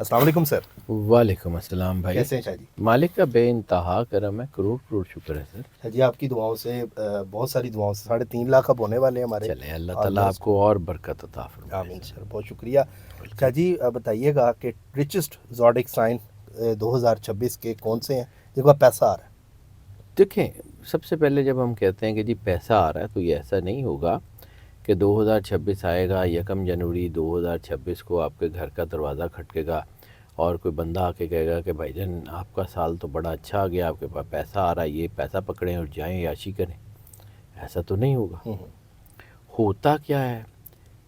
السلام علیکم سر. وعلیکم السلام بھائی. کیسے ہیں شاہ جی؟ مالک کا بے انتہا کرم ہے, کروڑ کروڑ شکر ہے سر. شاہ جی آپ کی دعاؤں سے بہت ساری دعاؤں سے 3.5 لاکھ اب ہونے والے ہیں ہمارے. چلے اللہ تعالیٰ آپ کو اور برکت عطا فرمائے. آمین سر, بہت شکریہ. ویلکم. شاہ جی بتائیے گا کہ رچسٹ زوڈک سائن 2026 کے کون سے ہیں جن کا پیسہ آ رہا ہے؟ دیکھیں, سب سے پہلے جب ہم کہتے ہیں کہ جی پیسہ آ رہا ہے تو یہ ایسا نہیں ہوگا کہ 2026 آئے گا, 1 جنوری 2026 کو آپ کے گھر کا دروازہ کھٹکے گا اور کوئی بندہ آ کے کہے گا کہ بھائی جان آپ کا سال تو بڑا اچھا آ گیا, آپ کے پاس پیسہ آ رہا ہے, یہ پیسہ پکڑیں اور جائیں عیاشی کریں. ایسا تو نہیں ہوگا. ہوتا کیا ہے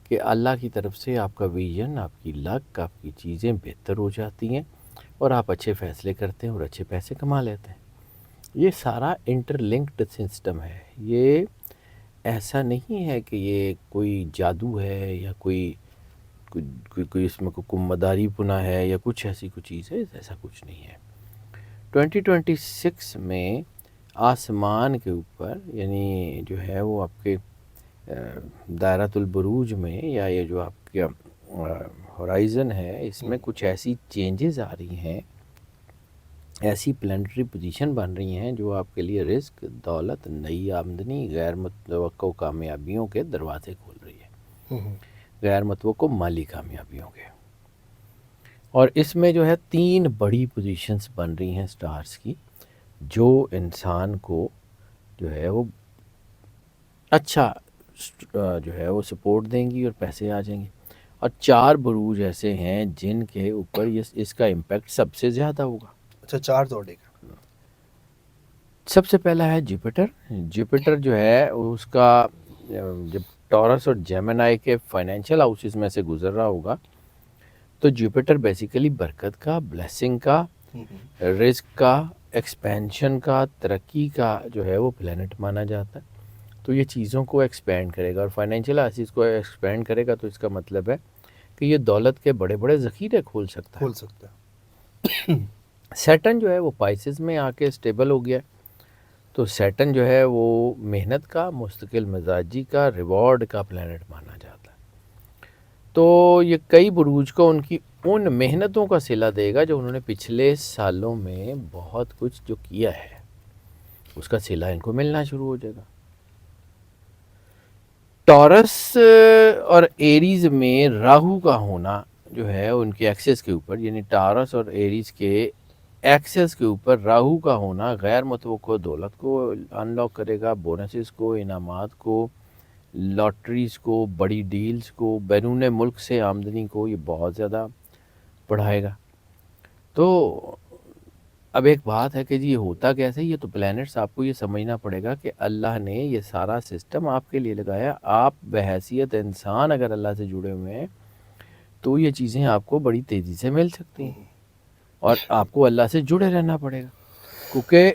کہ اللہ کی طرف سے آپ کا ویژن, آپ کی لک, آپ کی چیزیں بہتر ہو جاتی ہیں اور آپ اچھے فیصلے کرتے ہیں اور اچھے پیسے کما لیتے ہیں. یہ سارا انٹر لنکڈ سسٹم ہے. یہ ایسا نہیں ہے کہ یہ کوئی جادو ہے یا کوئی اس میں کوئی مداری پنا ہے یا کچھ ایسی کوئی چیز ہے. ایسا کچھ نہیں ہے. 2026 میں آسمان کے اوپر, یعنی جو ہے وہ آپ کے دائرۃ البروج میں, یا یہ جو آپ کا ہورائزن ہے, اس میں کچھ ایسی چینجز آ رہی ہیں, ایسی پلانٹری پوزیشن بن رہی ہیں جو آپ کے لیے رزق, دولت, نئی آمدنی, غیر متوقع کامیابیوں کے دروازے کھول رہی ہے. غیر متوقع مالی کامیابیوں کے. اور اس میں جو ہے 3 بڑی پوزیشنز بن رہی ہیں سٹارز کی, جو انسان کو جو ہے وہ اچھا جو ہے وہ سپورٹ دیں گی اور پیسے آ جائیں گے. اور 4 بروج ایسے ہیں جن کے اوپر اس کا امپیکٹ سب سے زیادہ ہوگا. اچھا, 4 زوڈک. سب سے پہلا ہے جوپیٹر. جوپیٹر جو ہے اس کا جب ٹورس اور جیمنائی کے فائنینشیل ہاؤسز میں سے گزر رہا ہوگا تو جوپیٹر بیسیکلی برکت کا, بلیسنگ کا, رزق کا, ایکسپینشن کا, ترقی کا جو ہے وہ پلینٹ مانا جاتا ہے. تو یہ چیزوں کو ایکسپینڈ کرے گا اور فائنینشیل ہاؤسز کو ایکسپینڈ کرے گا, تو اس کا مطلب ہے کہ یہ دولت کے بڑے بڑے ذخیرے کھول سکتا ہے. سیٹن جو ہے وہ پائسز میں آ کے اسٹیبل ہو گیا. تو سیٹن جو ہے وہ محنت کا, مستقل مزاجی کا, ریوارڈ کا پلینٹ مانا جاتا ہے. تو یہ کئی بروج کو ان محنتوں کا صلہ دے گا جو انہوں نے پچھلے سالوں میں بہت کچھ جو کیا ہے, اس کا صلہ ان کو ملنا شروع ہو جائے گا. ٹورس اور ایریز میں راہو کا ہونا جو ہے ان کے ایکسس کے اوپر, یعنی ٹورس اور ایریز کے ایکسس کے اوپر راہو کا ہونا غیر متوقع دولت کو ان لاک کرے گا, بونسز کو, انعامات کو, لاٹریز کو, بڑی ڈیلز کو, بیرون ملک سے آمدنی کو یہ بہت زیادہ بڑھائے گا. تو اب ایک بات ہے کہ جی یہ ہوتا کیسے, یہ تو پلینٹس آپ کو یہ سمجھنا پڑے گا کہ اللہ نے یہ سارا سسٹم آپ کے لیے لگایا. آپ بحیثیت انسان اگر اللہ سے جڑے ہوئے ہیں تو یہ چیزیں آپ کو بڑی تیزی سے مل سکتی ہیں, اور آپ کو اللہ سے جڑے رہنا پڑے گا, کیونکہ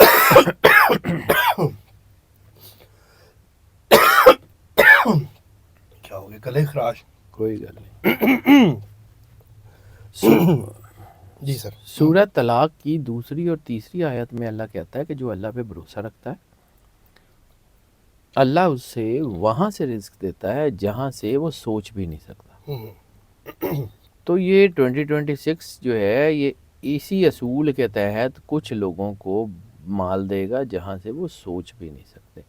کیا ہو گیا, گلے خراش؟ کوئی گل نہیں. جی سر. سورہ طلاق کی 2 اور 3 آیت میں اللہ کہتا ہے کہ جو اللہ پہ بھروسہ رکھتا ہے اللہ اس سے وہاں سے رزق دیتا ہے جہاں سے وہ سوچ بھی نہیں سکتا. تو یہ 2026 جو ہے یہ اسی اصول کے تحت کچھ لوگوں کو مال دے گا جہاں سے وہ سوچ بھی نہیں سکتے.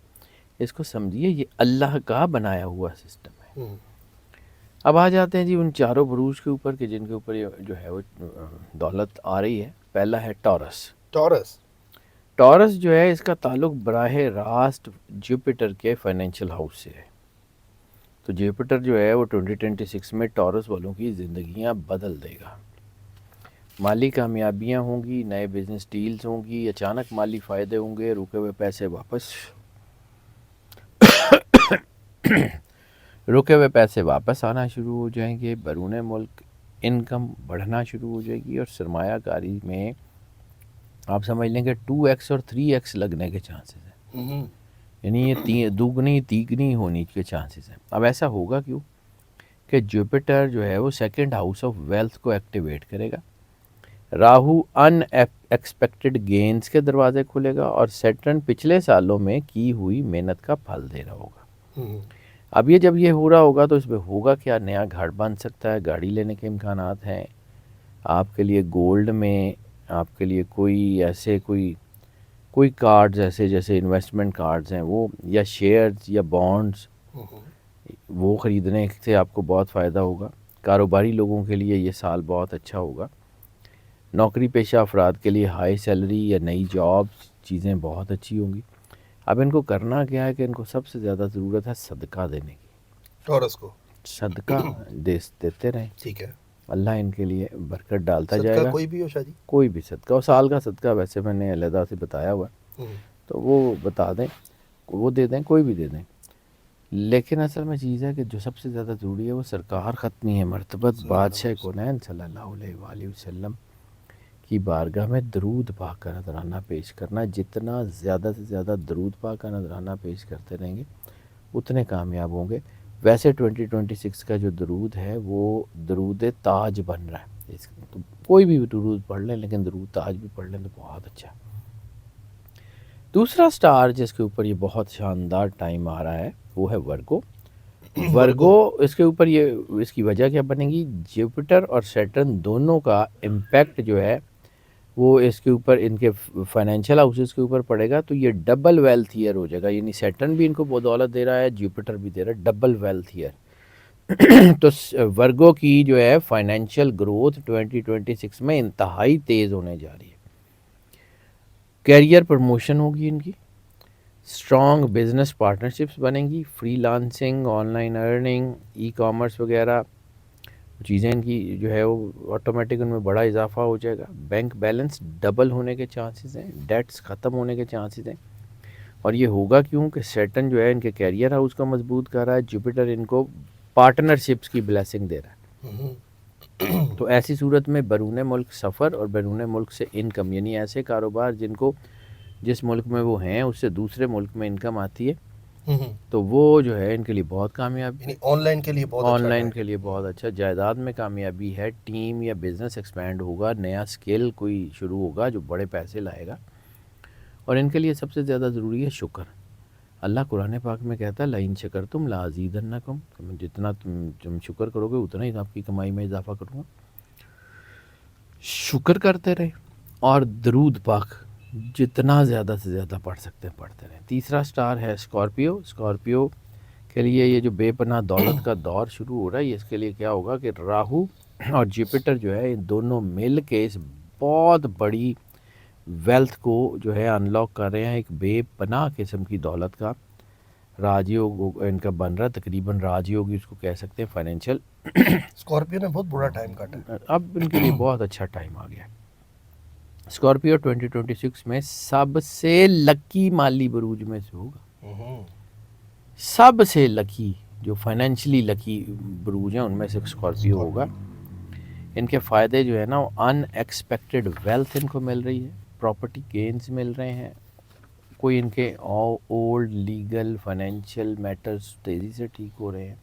اس کو سمجھیے یہ اللہ کا بنایا ہوا سسٹم ہے. اب آ جاتے ہیں جی ان 4 بروج کے اوپر کہ جن کے اوپر جو ہے وہ دولت آ رہی ہے. پہلا ہے ٹورس. ٹورس جو ہے اس کا تعلق براہ راست جوپیٹر کے فائنینشیل ہاؤس سے ہے. تو جوپیٹر جو ہے وہ 2026 میں ٹورس والوں کی زندگیاں بدل دے گا. مالی کامیابیاں ہوں گی, نئے بزنس ڈیلز ہوں گی, اچانک مالی فائدے ہوں گے, رکے ہوئے پیسے واپس آنا شروع ہو جائیں گے, بیرون ملک انکم بڑھنا شروع ہو جائے گی, اور سرمایہ کاری میں آپ سمجھ لیں کہ 2x اور 3x لگنے کے چانسز ہیں. یعنی یہ دوگنی تیگنی ہونے کے چانسز ہیں. اب ایسا ہوگا کیوں کہ جوپیٹر جو ہے وہ 2nd ہاؤس آف ویلتھ کو ایکٹیویٹ کرے گا, راہو ان ایکسپیکٹڈ گینز کے دروازے کھولے گا, اور سیٹرن پچھلے سالوں میں کی ہوئی محنت کا پھل دے رہا ہوگا. اب یہ جب یہ ہو رہا ہوگا تو اس میں ہوگا کیا, نیا گھر بن سکتا ہے, گاڑی لینے کے امکانات ہیں, آپ کے لیے گولڈ میں آپ کے لیے کوئی ایسے کوئی کارڈز ایسے جیسے انویسٹمنٹ کارڈز ہیں وہ، یا شیئرز یا بانڈز، وہ خریدنے سے آپ کو بہت فائدہ ہوگا. کاروباری لوگوں کے لیے یہ سال بہت اچھا ہوگا. نوکری پیشہ افراد کے لیے ہائی سیلری یا نئی جابس چیزیں بہت اچھی ہوں گی. اب ان کو کرنا کیا ہے کہ ان کو سب سے زیادہ ضرورت ہے صدقہ دینے کی. ٹورس کو صدقہ دیتے رہیں، ٹھیک ہے. اللہ ان کے لیے برکت ڈالتا جائے صدقہ گا. کوئی بھی ہو شاہ جی؟ کوئی بھی صدقہ، اور سال کا صدقہ ویسے میں نے علیحدہ سے بتایا ہوا ہے، تو وہ بتا دیں، وہ دے دیں، کوئی بھی دے دیں. لیکن اصل میں چیز ہے کہ جو سب سے زیادہ ضروری ہے وہ سرکار ختمی ہے مرتبت بادشاہ کونین صلی اللہ علیہ وآلہ وسلم کی بارگاہ میں درود پاک کا نذرانہ پیش کرنا. جتنا زیادہ سے زیادہ درود پاک کا نذرانہ پیش کرتے رہیں گے اتنے کامیاب ہوں گے. ویسے 2026 کا جو درود ہے وہ درود تاج بن رہا ہے. تو کوئی بھی درود پڑھ لیں، لیکن درود تاج بھی پڑھ لیں تو بہت اچھا. دوسرا سٹار جس کے اوپر یہ بہت شاندار ٹائم آ رہا ہے وہ ہے ورگو. ورگو اس کے اوپر یہ اس کی وجہ کیا بنے گی؟ جوپیٹر اور سیٹرن دونوں کا امپیکٹ جو ہے وہ اس کے اوپر ان کے فائنینشیل ہاؤسز کے اوپر پڑے گا. تو یہ ڈبل ویلتھ ایئر ہو جائے گا، یعنی سیٹرن بھی ان کو بہت دولت دے رہا ہے، جوپیٹر بھی دے رہا ہے، ڈبل ویلتھ ایئر. تو ورگو کی جو ہے فائنینشیل گروتھ 2026 میں انتہائی تیز ہونے جا رہی ہے. کیریئر پروموشن ہوگی ان کی، اسٹرانگ بزنس پارٹنرشپس بنیں گی، free lancing, on line earning, e commerce وغیرہ چیزیں ان کی جو ہے وہ آٹومیٹک ان میں بڑا اضافہ ہو جائے گا. بینک بیلنس ڈبل ہونے کے چانسز ہیں، ڈیٹس ختم ہونے کے چانسز ہیں. اور یہ ہوگا کیوں کہ سیٹن جو ہے ان کے کیریئر ہاؤس کو مضبوط کر رہا ہے، جوپیٹر ان کو پارٹنرشپس کی بلیسنگ دے رہا ہے. تو ایسی صورت میں بیرون ملک سفر اور بیرون ملک سے انکم، یعنی ایسے کاروبار جن کو جس ملک میں وہ ہیں اس سے دوسرے ملک میں انکم آتی ہے، تو وہ جو ہے ان کے لیے بہت کامیابی، یعنی آن لائن کے لیے بہت آن اچھا لائن کے لیے بہت اچھا. جائیداد میں کامیابی ہے، ٹیم یا بزنس ایکسپینڈ ہوگا، نیا سکل کوئی شروع ہوگا جو بڑے پیسے لائے گا. اور ان کے لیے سب سے زیادہ ضروری ہے شکر. اللہ قرآن پاک میں کہتا ہے لَإِن شَكَرْتُمْ لَأَزِيدَنَّكُمْ، جتنا تم شکر کرو گے اتنا ہی آپ کی کمائی میں اضافہ کروں گا. شکر کرتے رہیں اور درود پاک جتنا زیادہ سے زیادہ پڑھ سکتے ہیں پڑھتے رہیں. تیسرا سٹار ہے اسکارپیو. اسکارپیو کے لیے یہ جو بے پناہ دولت کا دور شروع ہو رہا ہے، یہ اس کے لیے کیا ہوگا کہ راہو اور جوپیٹر جو ہے ان دونوں مل کے اس بہت بڑی ویلتھ کو جو ہے ان لاک کر رہے ہیں. ایک بے پناہ قسم کی دولت کا راج یوگ ان کا بن رہا ہے، تقریباً راج یوگ اس کو کہہ سکتے ہیں فائنینشیل. اسکارپیو نے بہت برا ٹائم کاٹا ہے. اب ان کے لیے بہت اچھا ٹائم آ گیا ہے. اسکارپیو 2026 میں سب سے لکی مالی بروج میں سے ہوگا. سب سے لکی جو فائنینشلی لکی بروج ہیں ان میں سے اسکارپیو ہوگا. ان کے فائدے جو ہے نا وہ ان ایکسپیکٹڈ ویلتھ ان کو مل رہی ہے، پراپرٹی گینز مل رہے ہیں، کوئی ان کے اولڈ لیگل فائنینشیل میٹرز تیزی سے ٹھیک ہو رہے ہیں.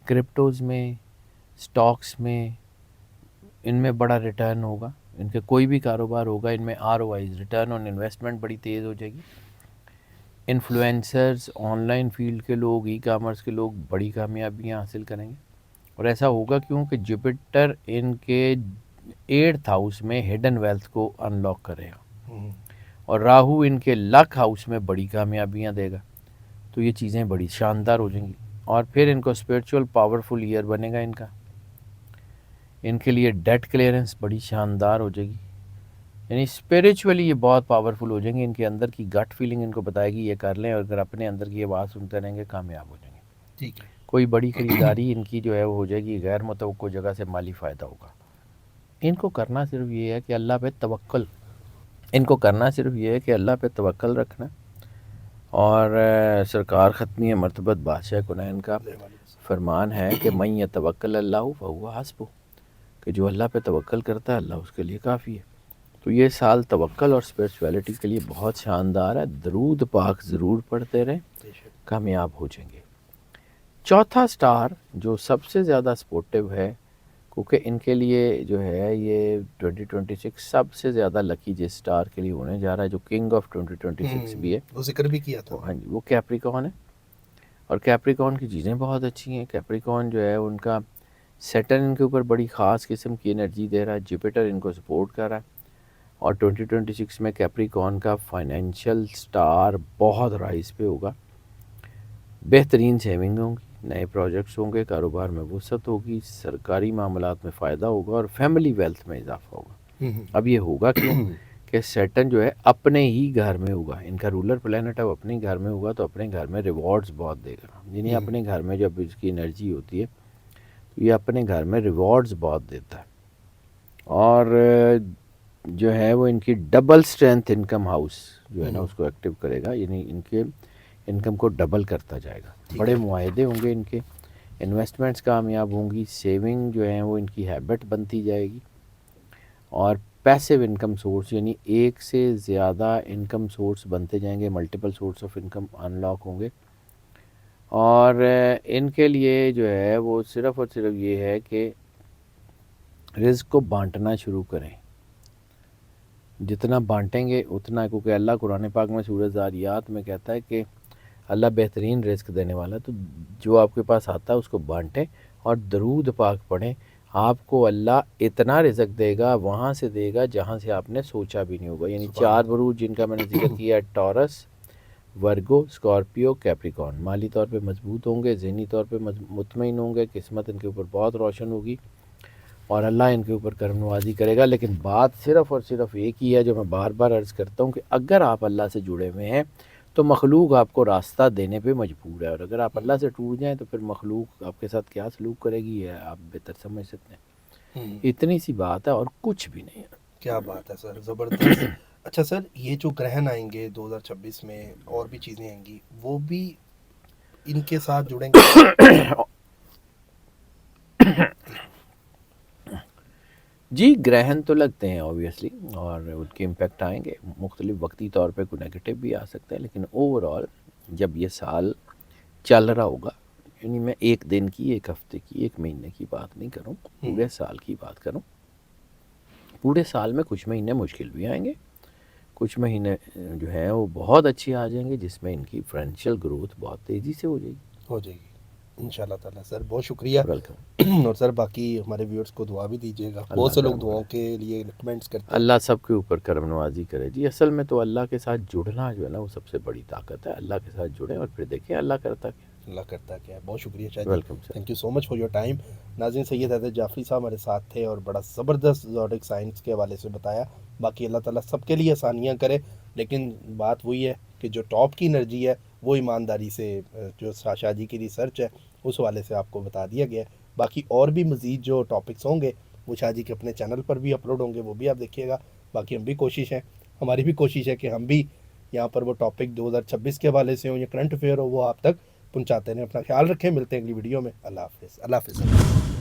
کرپٹوز میں، سٹاکس میں، ان میں بڑا ریٹرن ہوگا. ان کے کوئی بھی کاروبار ہوگا ان میں ROIs ریٹرن آن انویسٹمنٹ بڑی تیز ہو جائے گی. انفلوئنسرز، آن لائن فیلڈ کے لوگ، ای کامرس کے لوگ بڑی کامیابیاں حاصل کریں گے. اور ایسا ہوگا کیونکہ جوپیٹر ان کے 8th ہاؤس میں ہڈن ویلتھ کو ان لاک کرے گا اور راہو ان کے لک ہاؤس میں بڑی کامیابیاں دے گا. تو یہ چیزیں بڑی شاندار ہو جائیں گی. اور پھر ان کو اسپریچول پاورفل ایئر بنے گا ان کا. ان کے لیے ڈیٹ کلیئرنس بڑی شاندار ہو جائے گی، یعنی اسپریچولی یہ بہت پاورفل ہو جائیں گے. ان کے اندر کی گٹ فیلنگ ان کو بتائے گی یہ کر لیں، اور اگر اپنے اندر کی آواز سنتے رہیں گے کامیاب ہو جائیں گے. ٹھیک ہے. کوئی بڑی خریداری ان کی جو ہے وہ ہو جائے گی، غیر متوقع جگہ سے مالی فائدہ ہوگا. ان کو کرنا صرف یہ ہے کہ اللہ پہ توکل، ان کو کرنا صرف یہ ہے کہ اللہ پہ توکل رکھنا. اور سرکار ختمی مرتبت بادشاہ کنین کا فرمان ہے کہ من یتوکل اللہ فہو حسبہ، کہ جو اللہ پہ توکل کرتا ہے اللہ اس کے لیے کافی ہے. تو یہ سال توکل اور اسپریچویلٹی کے لیے بہت شاندار ہے. درود پاک ضرور پڑھتے رہیں، کامیاب ہو جائیں گے. چوتھا سٹار جو سب سے زیادہ سپورٹیو ہے، کیونکہ ان کے لیے جو ہے یہ 2026 سب سے زیادہ لکی جس سٹار کے لیے ہونے جا رہا ہے، جو کنگ آف 2026 بھی ہے، وہ ذکر بھی کیا تھا. ہاں جی، وہ کیپریکون ہے. اور کیپریکون کی چیزیں بہت اچھی ہیں. کیپریکون جو ہے ان کا سیٹرن ان کے اوپر بڑی خاص قسم کی انرجی دے رہا ہے، جوپیٹر ان کو سپورٹ کر رہا ہے، اور 2026 میں کیپریکون کا فائنینشیل سٹار بہت رائز پہ ہوگا، بہترین سیونگ ہوں گی، نئے پروجیکٹس ہوں گے، کاروبار میں وسعت ہوگی، سرکاری معاملات میں فائدہ ہوگا، اور فیملی ویلتھ میں اضافہ ہوگا۔ اب یہ ہوگا کیوں کہ سیٹرن جو ہے اپنے ہی گھر میں ہوگا، ان کا رولر پلانٹ ہے، وہ اپنے گھر میں ہوگا تو اپنے گھر میں ریوارڈز بہت دے گا، یعنی اپنے گھر میں جب اس کی انرجی ہوتی ہے تو یہ اپنے گھر میں ریوارڈز بہت دیتا ہے، اور جو ہے وہ ان کی ڈبل سٹرینتھ انکم ہاؤس جو ہے نا اس کو ایکٹیو کرے گا، یعنی ان کے انکم کو ڈبل کرتا جائے گا، بڑے معاہدے ہوں گے ان کے، انویسٹمنٹس کامیاب ہوں گی، سیونگ جو ہیں وہ ان کی ہیبٹ بنتی جائے گی، اور پیسیو انکم سورس یعنی ایک سے زیادہ انکم سورس بنتے جائیں گے، multiple source of income unlock ہوں گے، اور ان کے لیے جو ہے وہ صرف اور صرف یہ ہے کہ رزق کو بانٹنا شروع کریں، جتنا بانٹیں گے اتنا، کیونکہ اللہ قرآن پاک میں سورہ ذاریات میں کہتا ہے کہ اللہ بہترین رزق دینے والا ہے، تو جو آپ کے پاس آتا ہے اس کو بانٹیں اور درود پاک پڑھیں، آپ کو اللہ اتنا رزق دے گا، وہاں سے دے گا جہاں سے آپ نے سوچا بھی نہیں ہوگا، یعنی چار بروج جن کا میں نے ذکر کیا، ٹورس، ورگو، اسکارپیو، کیپریکون، مالی طور پہ مضبوط ہوں گے، ذہنی طور پہ مطمئن ہوں گے، قسمت ان کے اوپر بہت روشن ہوگی، اور اللہ ان کے اوپر کرم نوازی کرے گا۔ لیکن بات صرف اور صرف ایک ہی ہے جو میں بار بار عرض کرتا ہوں کہ اگر آپ اللہ سے جڑے ہوئے ہیں تو مخلوق آپ کو راستہ دینے پہ مجبور ہے، اور اگر آپ اللہ سے ٹوٹ جائیں تو پھر مخلوق آپ کے ساتھ کیا سلوک کرے گی یہ آپ بہتر سمجھ سکتے ہیں، اتنی سی بات ہے اور کچھ بھی نہیں ہے۔ کیا بات ہے سر، زبردست۔ اچھا سر، یہ جو گرہن آئیں گے 2026 میں اور بھی چیزیں آئیں گی، وہ بھی ان کے ساتھ جڑیں گے؟ جی گرہن تو لگتے ہیں اوبویسلی، اور ان کے امپیکٹ آئیں گے مختلف، وقتی طور پہ کوئی نیگیٹو بھی آ سکتا ہے، لیکن اوور آل جب یہ سال چل رہا ہوگا، یعنی میں ایک دن کی، ایک ہفتے کی، ایک مہینے کی بات نہیں کروں، پورے سال کی بات کروں، پورے سال میں کچھ مہینے مشکل بھی آئیں گے، کچھ مہینے جو ہیں وہ بہت اچھی آ جائیں گے جس میں ان کی فائنینشیل گروتھ بہت تیزی سے ہو جائے گی۔ انشاءاللہ تعالیٰ۔ سر بہت شکریہ، ویلکم۔ اور سر باقی ہمارے ویورز کو دعا بھی دیجیے گا، اللہ بہت سے لوگ کرم دعاؤں کرے، کے لیے ریکمینڈس کرتے ہیں۔ اللہ سب کے اوپر کرم نوازی کرے جی، اصل میں تو اللہ کے ساتھ جڑنا جو ہے نا وہ سب سے بڑی طاقت ہے، اللہ کے ساتھ جڑیں اور پھر دیکھیں اللہ کرتا کیا۔ اللہ کرتا کیا ہے۔ بہت شکریہ Shahid ji, welcome sir. Thank you so much for your time. ناظرین، سید حیدر جعفری صاحب ہمارے ساتھ تھے اور بڑا زبردست زوڈک سائنس کے حوالے سے بتایا، باقی اللہ تعالیٰ سب کے لیے آسانیاں کرے، لیکن بات وہی ہے کہ جو ٹاپ کی انرجی ہے وہ ایمانداری سے، جو شاہ جی کی ریسرچ ہے اس حوالے سے آپ کو بتا دیا گیا ہے، باقی اور بھی مزید جو ٹاپکس ہوں گے وہ شاہ جی کے اپنے چینل پر بھی اپلوڈ ہوں گے، وہ بھی آپ دیکھیے گا۔ باقی ہم بھی کوشش ہے، ہماری بھی کوشش ہے کہ ہم بھی یہاں پر وہ ٹاپک 2026 کے حوالے سے ہوں یا کرنٹ افیئر ہو وہ آپ تک پہنچاتے ہیں۔ اپنا خیال رکھیں، ملتے ہیں اگلی ویڈیو میں۔ اللہ حافظ، اللہ حافظ۔